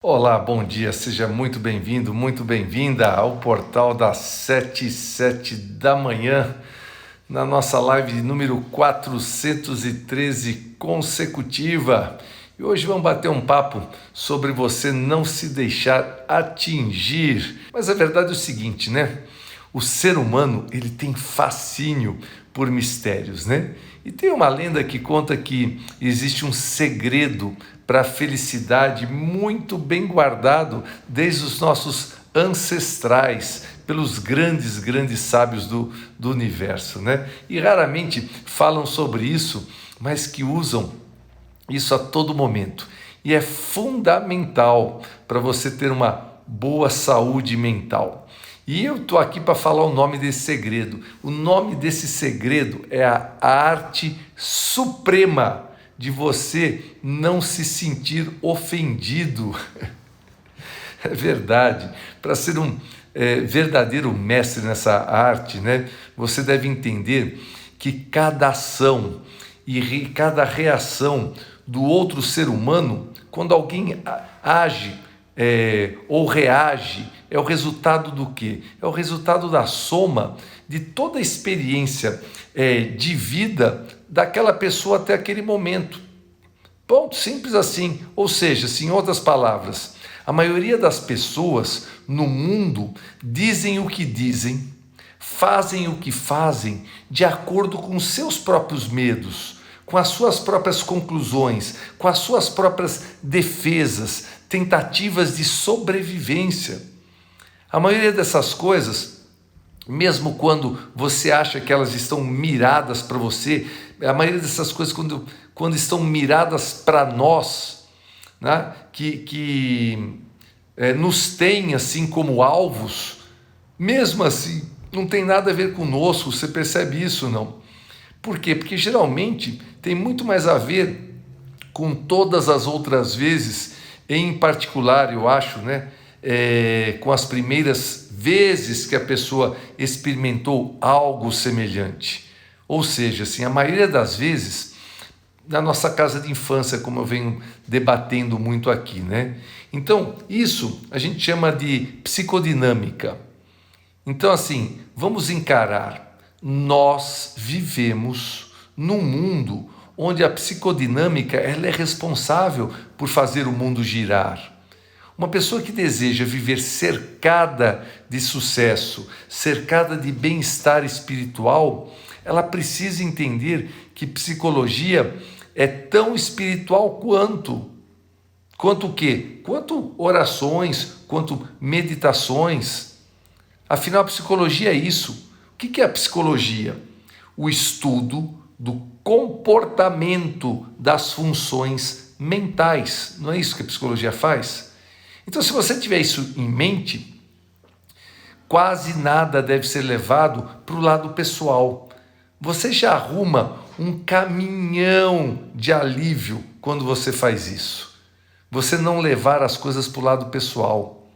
Olá, bom dia, seja muito bem-vindo, muito bem-vinda ao portal das 7h07 da manhã, na nossa live de número 413 consecutiva. E hoje vamos bater um papo sobre você não se deixar atingir. Mas a verdade é o seguinte, né? O ser humano, ele tem fascínio por mistérios, né? E tem uma lenda que conta que existe um segredo para a felicidade muito bem guardado desde os nossos ancestrais, pelos grandes sábios do universo, né? E raramente falam sobre isso, mas que usam isso a todo momento. E é fundamental para você ter uma boa saúde mental. E eu estou aqui para falar o nome desse segredo. O nome desse segredo é a arte suprema de você não se sentir ofendido. É verdade. Para ser um verdadeiro mestre nessa arte, né, você deve entender que cada ação e cada reação do outro ser humano, quando alguém age ou reage, é o resultado do quê? É o resultado da soma de toda a experiência de vida daquela pessoa até aquele momento. Ponto, simples assim. Ou seja, em outras palavras, a maioria das pessoas no mundo dizem o que dizem, fazem o que fazem de acordo com os seus próprios medos, com as suas próprias conclusões, com as suas próprias defesas, tentativas de sobrevivência. A maioria dessas coisas, mesmo quando você acha que elas estão miradas para você, a maioria dessas coisas quando estão miradas para nós, né, que nos tem assim como alvos, mesmo assim, não tem nada a ver conosco, você percebe isso, não? Por quê? Porque geralmente tem muito mais a ver com todas as outras vezes, em particular, eu acho, né, com as primeiras vezes que a pessoa experimentou algo semelhante. Ou seja, a maioria das vezes, na nossa casa de infância, como eu venho debatendo muito aqui, né? Então, isso a gente chama de psicodinâmica. Então, vamos encarar, nós vivemos num mundo onde a psicodinâmica ela é responsável por fazer o mundo girar. Uma pessoa que deseja viver cercada de sucesso, cercada de bem-estar espiritual, ela precisa entender que psicologia é tão espiritual quanto o quê? Quanto orações, quanto meditações. Afinal, a psicologia é isso. O que é a psicologia? O estudo do comportamento das funções mentais. Não é isso que a psicologia faz? Então, se você tiver isso em mente, quase nada deve ser levado para o lado pessoal. Você já arruma um caminhão de alívio quando você faz isso. Você não levar as coisas para o lado pessoal.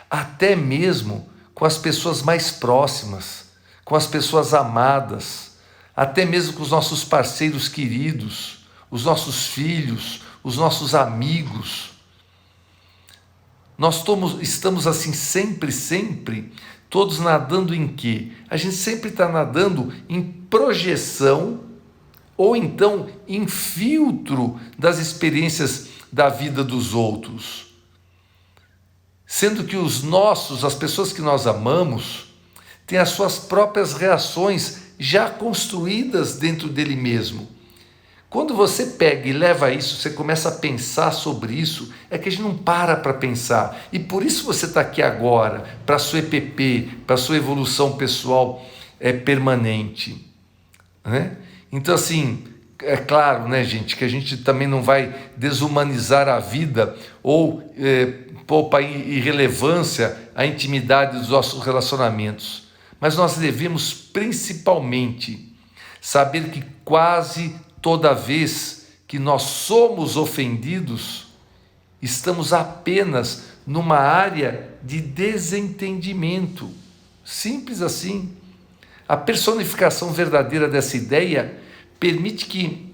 Até mesmo com as pessoas mais próximas, com as pessoas amadas, até mesmo com os nossos parceiros queridos, os nossos filhos, os nossos amigos. Nós estamos sempre, todos nadando em quê? A gente sempre está nadando em projeção ou então em filtro das experiências da vida dos outros. Sendo que as pessoas que nós amamos, têm as suas próprias reações já construídas dentro dele mesmo. Quando você pega e leva isso, você começa a pensar sobre isso, é que a gente não para pensar. E por isso você está aqui agora, para a sua EPP, para a sua evolução pessoal permanente. Né? Então, é claro, né, gente, que a gente também não vai desumanizar a vida ou poupar irrelevância à intimidade dos nossos relacionamentos. Mas nós devemos principalmente saber que quase toda vez que nós somos ofendidos, estamos apenas numa área de desentendimento. Simples assim. A personificação verdadeira dessa ideia permite que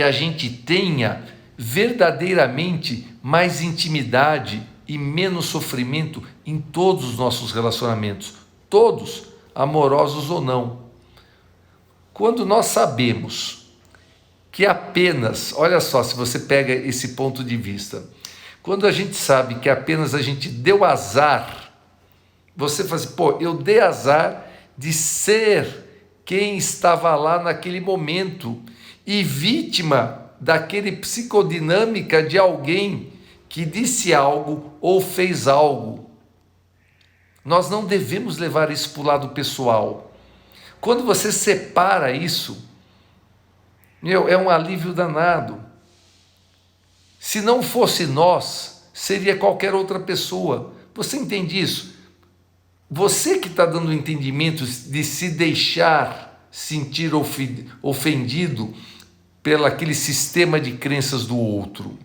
a gente tenha verdadeiramente mais intimidade e menos sofrimento em todos os nossos relacionamentos, todos, amorosos ou não. Quando nós sabemos que apenas, olha só, se você pega esse ponto de vista, quando a gente sabe que apenas a gente deu azar, você fala assim, pô, eu dei azar de ser quem estava lá naquele momento e vítima daquele psicodinâmica de alguém que disse algo ou fez algo. Nós não devemos levar isso para o lado pessoal. Quando você separa isso, é um alívio danado. Se não fosse nós, seria qualquer outra pessoa. Você entende isso? Você que está dando o entendimento de se deixar sentir ofendido pelo aquele sistema de crenças do outro.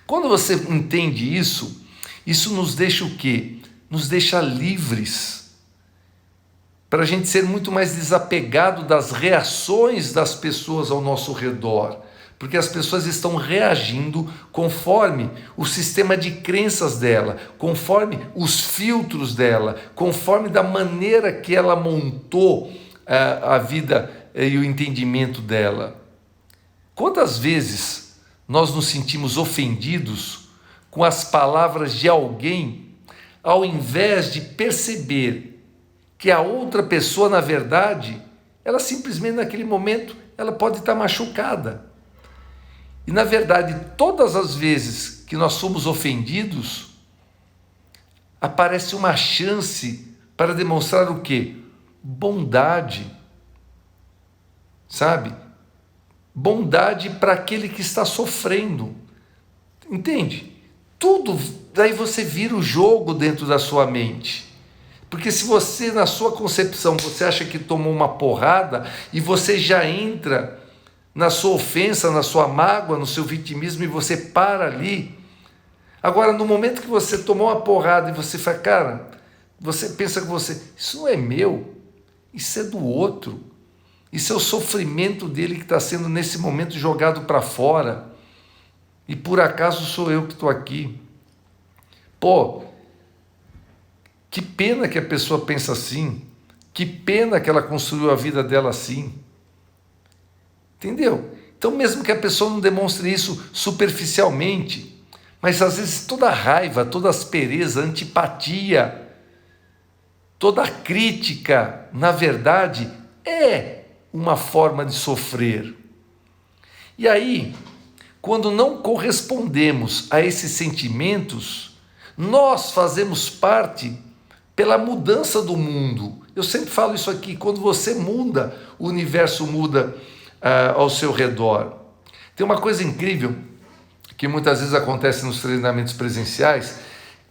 Quando você entende isso, isso nos deixa o quê? Nos deixa livres, para a gente ser muito mais desapegado das reações das pessoas ao nosso redor, porque as pessoas estão reagindo conforme o sistema de crenças dela, conforme os filtros dela, conforme da maneira que ela montou a vida e o entendimento dela. Quantas vezes nós nos sentimos ofendidos com as palavras de alguém, ao invés de perceber que a outra pessoa, na verdade, ela simplesmente naquele momento, ela pode estar machucada. E na verdade, todas as vezes que nós somos ofendidos, aparece uma chance para demonstrar o quê? Bondade. Sabe? Bondade para aquele que está sofrendo. Entende? Tudo, daí você vira o jogo dentro da sua mente. Porque se você, na sua concepção, você acha que tomou uma porrada e você já entra na sua ofensa, na sua mágoa, no seu vitimismo e você para ali. Agora, no momento que você tomou uma porrada e você fala, cara, você pensa que isso não é meu, isso é do outro. Isso é o sofrimento dele que está sendo nesse momento jogado para fora. E por acaso sou eu que estou aqui. Pô, que pena que a pessoa pensa assim. Que pena que ela construiu a vida dela assim. Entendeu? Então, mesmo que a pessoa não demonstre isso superficialmente, mas às vezes toda a raiva, toda a aspereza, a antipatia, toda a crítica, na verdade, é uma forma de sofrer. E aí, quando não correspondemos a esses sentimentos, nós fazemos parte pela mudança do mundo. Eu sempre falo isso aqui, quando você muda, o universo muda ao seu redor. Tem uma coisa incrível que muitas vezes acontece nos treinamentos presenciais.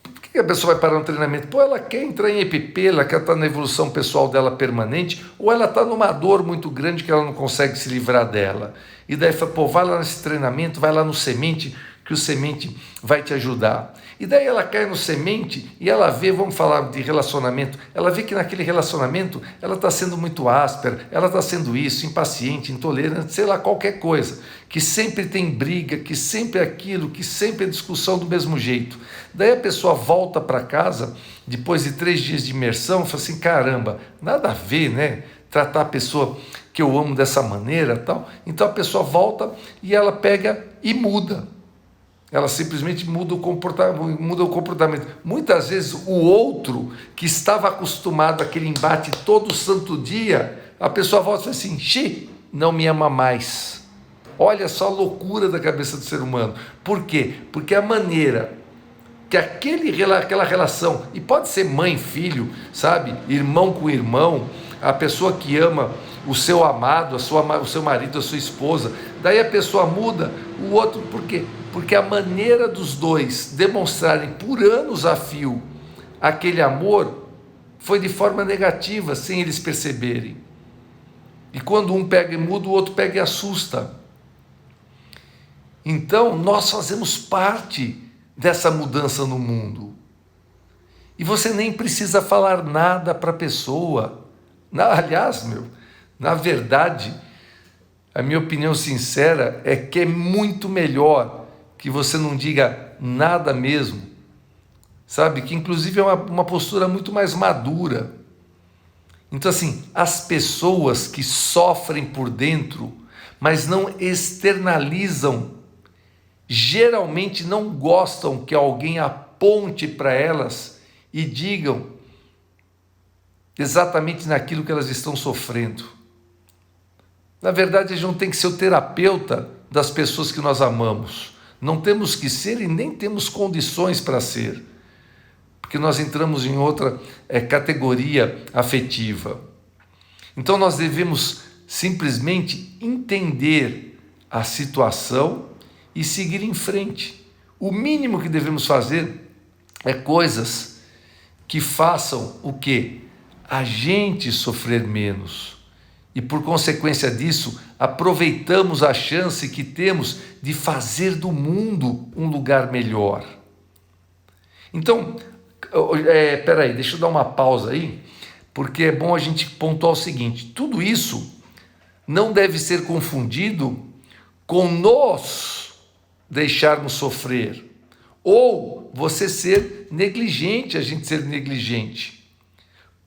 Por que a pessoa vai parar no treinamento? Pô, ela quer entrar em EPP, ela quer estar na evolução pessoal dela permanente, ou ela está numa dor muito grande que ela não consegue se livrar dela. E daí fala, pô, vai lá nesse treinamento, vai lá no Semente, que o Semente vai te ajudar. E daí ela cai no Semente e ela vê, vamos falar de relacionamento, ela vê que naquele relacionamento ela está sendo muito áspera, ela está sendo isso, impaciente, intolerante, sei lá, qualquer coisa, que sempre tem briga, que sempre é aquilo, que sempre é discussão do mesmo jeito. Daí a pessoa volta para casa, depois de 3 dias de imersão, fala assim, caramba, nada a ver, né? Tratar a pessoa que eu amo dessa maneira, tal. Então a pessoa volta e ela pega e muda. Ela simplesmente muda o comportamento. Muitas vezes o outro, que estava acostumado àquele embate todo santo dia, a pessoa volta e fala assim, não me ama mais. Olha só a loucura da cabeça do ser humano. Por quê? Porque a maneira que aquela relação, e pode ser mãe, filho, sabe? Irmão com irmão, a pessoa que ama o seu amado, o seu marido, a sua esposa, daí a pessoa muda, o outro, por quê? Porque a maneira dos dois demonstrarem por anos a fio aquele amor foi de forma negativa, sem eles perceberem. E quando um pega e muda, o outro pega e assusta. Então, nós fazemos parte dessa mudança no mundo. E você nem precisa falar nada para a pessoa. Aliás, na verdade, A minha opinião sincera é que é muito melhor que você não diga nada mesmo, sabe? Que inclusive é uma postura muito mais madura. Então, assim, as pessoas que sofrem por dentro, mas não externalizam, geralmente não gostam que alguém aponte para elas e digam exatamente naquilo que elas estão sofrendo. Na verdade, a gente não tem que ser o terapeuta das pessoas que nós amamos. Não temos que ser e nem temos condições para ser, porque nós entramos em outra categoria afetiva. Então nós devemos simplesmente entender a situação e seguir em frente. O mínimo que devemos fazer é coisas que façam o quê? A gente sofrer menos. E por consequência disso, aproveitamos a chance que temos de fazer do mundo um lugar melhor. Então, peraí, deixa eu dar uma pausa aí, porque é bom a gente pontuar o seguinte: tudo isso não deve ser confundido com nós deixarmos sofrer, ou você ser negligente, a gente ser negligente.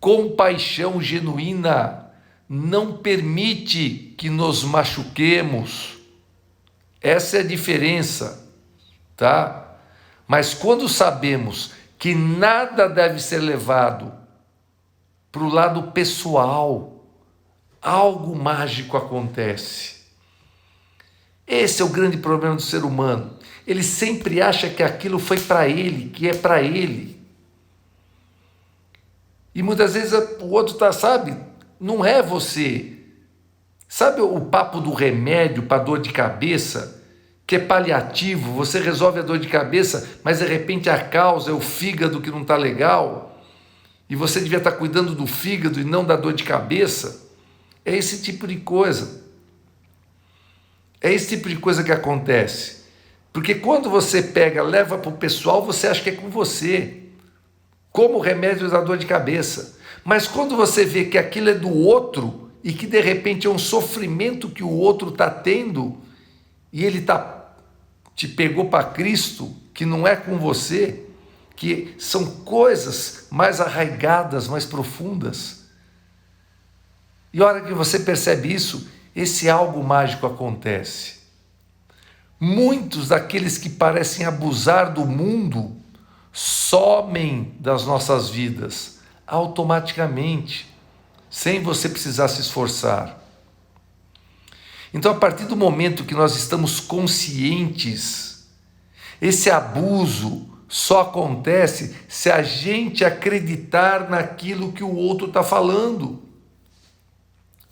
Compaixão genuína não permite que nos machuquemos. Essa é a diferença, tá? Mas quando sabemos que nada deve ser levado para o lado pessoal, algo mágico acontece. Esse é o grande problema do ser humano. Ele sempre acha que aquilo foi para ele, que é para ele. E muitas vezes o outro está, sabe, não é você. Sabe o papo do remédio para dor de cabeça, que é paliativo, você resolve a dor de cabeça, mas de repente a causa é o fígado que não está legal, e você devia estar cuidando do fígado e não da dor de cabeça? É esse tipo de coisa. É esse tipo de coisa que acontece. Porque quando você pega, leva para o pessoal, você acha que é com você, como o remédio da dor de cabeça. Mas quando você vê que aquilo é do outro e que de repente é um sofrimento que o outro está tendo e ele te pegou para Cristo, que não é com você, que são coisas mais arraigadas, mais profundas. E a hora que você percebe isso, esse algo mágico acontece. Muitos daqueles que parecem abusar do mundo somem das nossas vidas automaticamente, sem você precisar se esforçar. Então, a partir do momento que nós estamos conscientes, esse abuso só acontece se a gente acreditar naquilo que o outro está falando.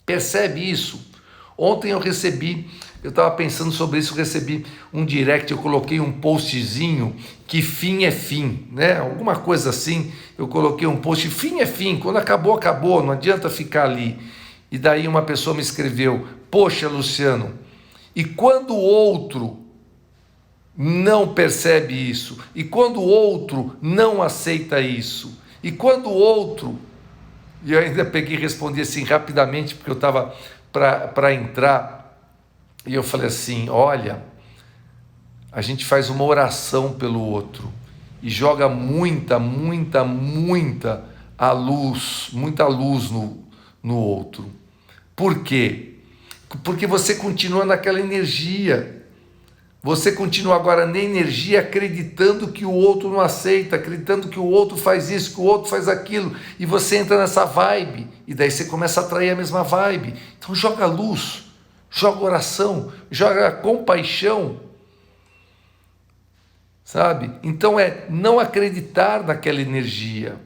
Percebe isso? Ontem eu estava pensando sobre isso, eu recebi um direct, eu coloquei um postzinho que fim é fim, né? Alguma coisa assim, eu coloquei um post, fim é fim, quando acabou, acabou, não adianta ficar ali. E daí uma pessoa me escreveu: poxa, Luciano, e quando o outro não percebe isso? E quando o outro não aceita isso? E quando o outro... E eu ainda peguei e respondi assim rapidamente, porque eu estava para entrar, e eu falei assim: olha, a gente faz uma oração pelo outro e joga muita luz no outro. Por quê? Porque você continua naquela energia. Você continua agora na energia acreditando que o outro não aceita, acreditando que o outro faz isso, que o outro faz aquilo, e você entra nessa vibe, e daí você começa a atrair a mesma vibe. Então joga luz, joga oração, joga compaixão, sabe? Então é não acreditar naquela energia.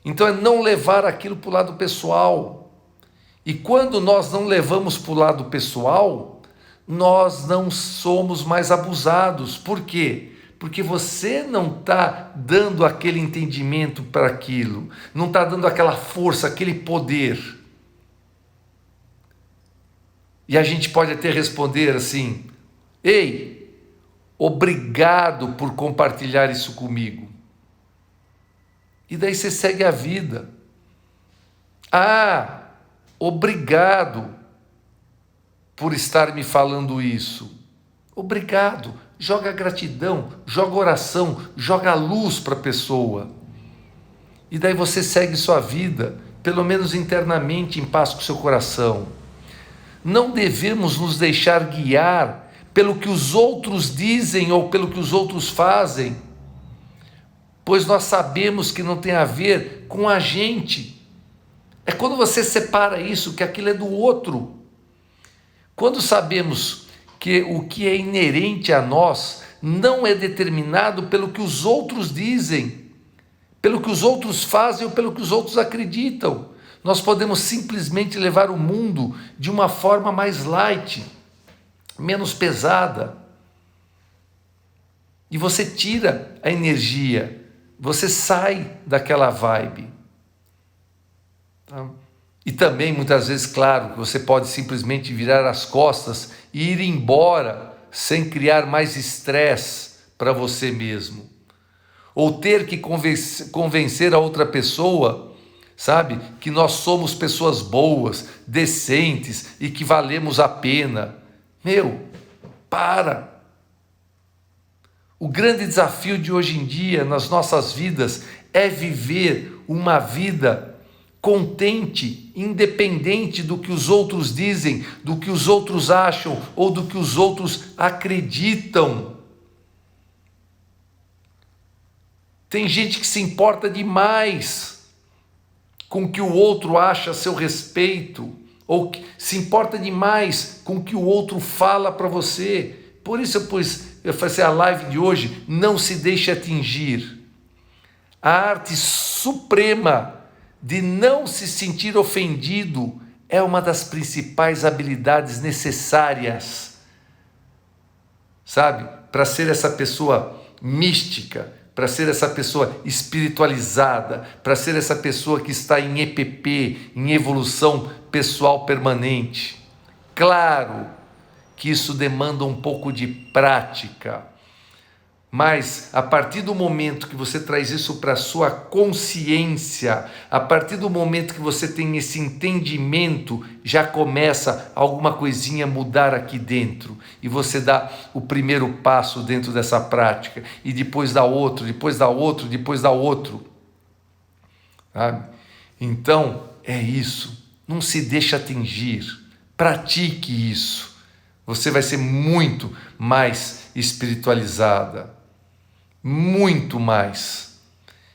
Então é não levar aquilo para o lado pessoal. E quando nós não levamos para o lado pessoal, nós não somos mais abusados. Por quê? Porque você não está dando aquele entendimento para aquilo, não está dando aquela força, aquele poder. E a gente pode até responder assim: ei, obrigado por compartilhar isso comigo. E daí você segue a vida. Ah, obrigado por estar me falando isso. Obrigado. Joga gratidão, joga oração, joga luz para a pessoa. E daí você segue sua vida, pelo menos internamente, em paz com seu coração. Não devemos nos deixar guiar pelo que os outros dizem ou pelo que os outros fazem, pois nós sabemos que não tem a ver com a gente. É quando você separa isso, que aquilo é do outro. Quando sabemos que o que é inerente a nós não é determinado pelo que os outros dizem, pelo que os outros fazem ou pelo que os outros acreditam, nós podemos simplesmente levar o mundo de uma forma mais light, menos pesada. E você tira a energia, você sai daquela vibe. Tá? E também, muitas vezes, claro, você pode simplesmente virar as costas e ir embora sem criar mais estresse para você mesmo. Ou ter que convencer a outra pessoa, sabe, que nós somos pessoas boas, decentes e que valemos a pena. Para! O grande desafio de hoje em dia nas nossas vidas é viver uma vida contente, independente do que os outros dizem, do que os outros acham ou do que os outros acreditam. Tem gente que se importa demais com o que o outro acha a seu respeito, ou se importa demais com o que o outro fala para você. Por isso eu fazer a live de hoje, não se deixe atingir. A arte suprema de não se sentir ofendido é uma das principais habilidades necessárias, sabe, para ser essa pessoa mística, para ser essa pessoa espiritualizada, para ser essa pessoa que está em EPP, em evolução pessoal permanente. Claro que isso demanda um pouco de prática, mas a partir do momento que você traz isso para a sua consciência, a partir do momento que você tem esse entendimento, já começa alguma coisinha a mudar aqui dentro. E você dá o primeiro passo dentro dessa prática, e depois dá outro, depois dá outro, depois dá outro. Sabe? Então, é isso. Não se deixe atingir. Pratique isso. Você vai ser muito mais espiritualizada. Muito mais.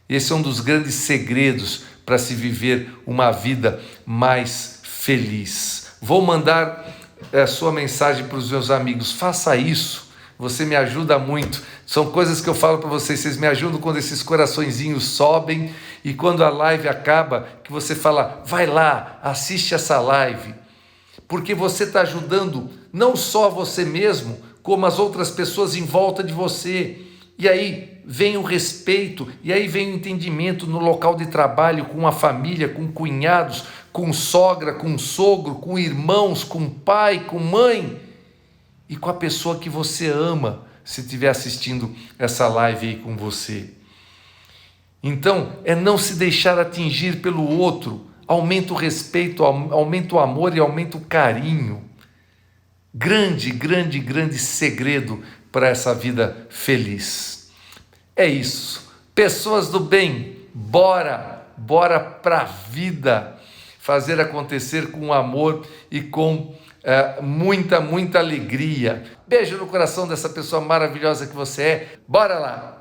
Esse é um dos grandes segredos para se viver uma vida mais feliz. Vou mandar a sua mensagem para os meus amigos. Faça isso. Você me ajuda muito. São coisas que eu falo para vocês. Vocês me ajudam quando esses coraçõezinhos sobem e quando a live acaba, que você fala, vai lá, assiste essa live. Porque você está ajudando não só você mesmo, como as outras pessoas em volta de você. E aí vem o respeito, e aí vem o entendimento no local de trabalho, com a família, com cunhados, com sogra, com sogro, com irmãos, com pai, com mãe e com a pessoa que você ama, se estiver assistindo essa live aí com você. Então, é não se deixar atingir pelo outro, aumenta o respeito, aumenta o amor e aumenta o carinho. Grande, grande, grande segredo para essa vida feliz. É isso. Pessoas do bem, bora para a vida fazer acontecer com amor e com muita, muita alegria. Beijo no coração dessa pessoa maravilhosa que você é. Bora lá!